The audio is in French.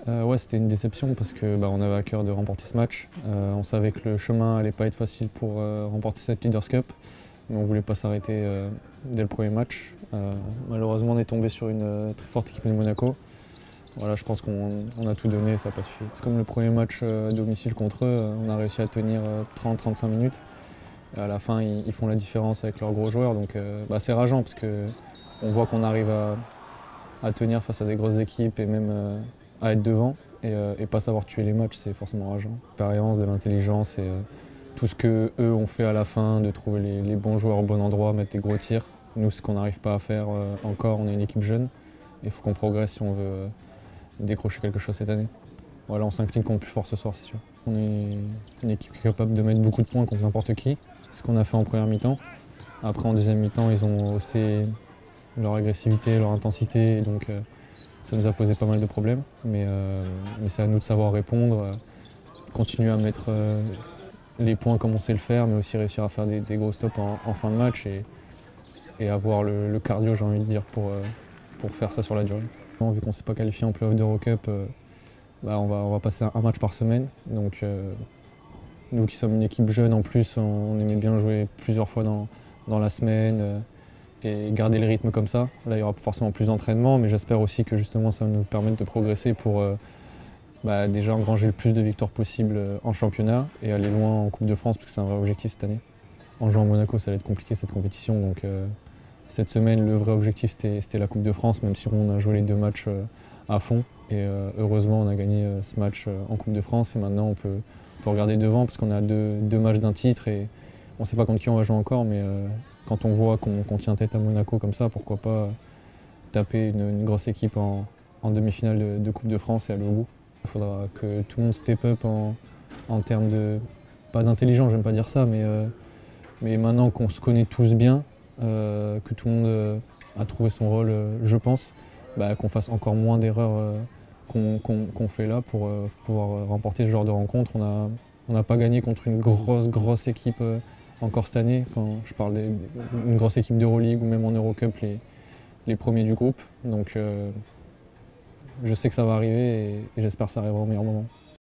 Ouais, c'était une déception parce que on avait à cœur de remporter ce match. On savait que le chemin allait pas être facile pour remporter cette Leaders Cup, mais on voulait pas s'arrêter dès le premier match. Malheureusement, on est tombé sur une très forte équipe de Monaco. Voilà, je pense qu'on a tout donné, ça n'a pas suffi. C'est comme le premier match à domicile contre eux, on a réussi à tenir 30-35 minutes. Et à la fin, ils font la différence avec leurs gros joueurs, donc c'est rageant parce qu'on voit qu'on arrive à tenir face à des grosses équipes et même à être devant et pas savoir tuer les matchs, c'est forcément rageant. L'expérience, de l'intelligence et tout ce qu'eux ont fait à la fin, de trouver les bons joueurs au bon endroit, mettre des gros tirs. Nous, ce qu'on n'arrive pas à faire encore, on est une équipe jeune. Il faut qu'on progresse si on veut décrocher quelque chose cette année. Voilà, on s'incline contre plus fort ce soir, c'est sûr. On est une équipe qui est capable de mettre beaucoup de points contre n'importe qui. C'est ce qu'on a fait en première mi-temps. Après, en deuxième mi-temps, ils ont haussé leur agressivité, leur intensité, et donc ça nous a posé pas mal de problèmes. Mais c'est à nous de savoir répondre, continuer à mettre les points comme on sait le faire, mais aussi réussir à faire des gros stops en fin de match et avoir le cardio, j'ai envie de dire, pour faire ça sur la durée. Vu qu'on ne s'est pas qualifié en play-off d'Eurocup, on va passer un match par semaine. Donc, nous qui sommes une équipe jeune en plus, on aimait bien jouer plusieurs fois dans la semaine et garder le rythme comme ça. Là, il y aura forcément plus d'entraînement, mais j'espère aussi que justement ça va nous permettre de progresser pour déjà engranger le plus de victoires possible en championnat et aller loin en Coupe de France, parce que c'est un vrai objectif cette année. En jouant à Monaco, ça allait être compliqué cette compétition, donc cette semaine, le vrai objectif c'était la Coupe de France, même si on a joué les deux matchs à fond. Et heureusement, on a gagné ce match en Coupe de France et maintenant on peut regarder devant parce qu'on a deux matchs d'un titre et on ne sait pas contre qui on va jouer encore, mais quand on voit qu'on tient tête à Monaco comme ça, pourquoi pas taper une grosse équipe en demi-finale de Coupe de France et aller au bout. Il faudra que tout le monde step up en termes de, pas d'intelligence, j'aime pas dire ça, mais maintenant qu'on se connaît tous bien, que tout le monde a trouvé son rôle, je pense, qu'on fasse encore moins d'erreurs qu'on fait là pour pouvoir remporter ce genre de rencontre. On n'a pas gagné contre une grosse équipe encore cette année. Quand je parle d'une grosse équipe d'Euroleague ou même en Eurocup, les premiers du groupe. Donc je sais que ça va arriver et j'espère que ça arrivera au meilleur moment.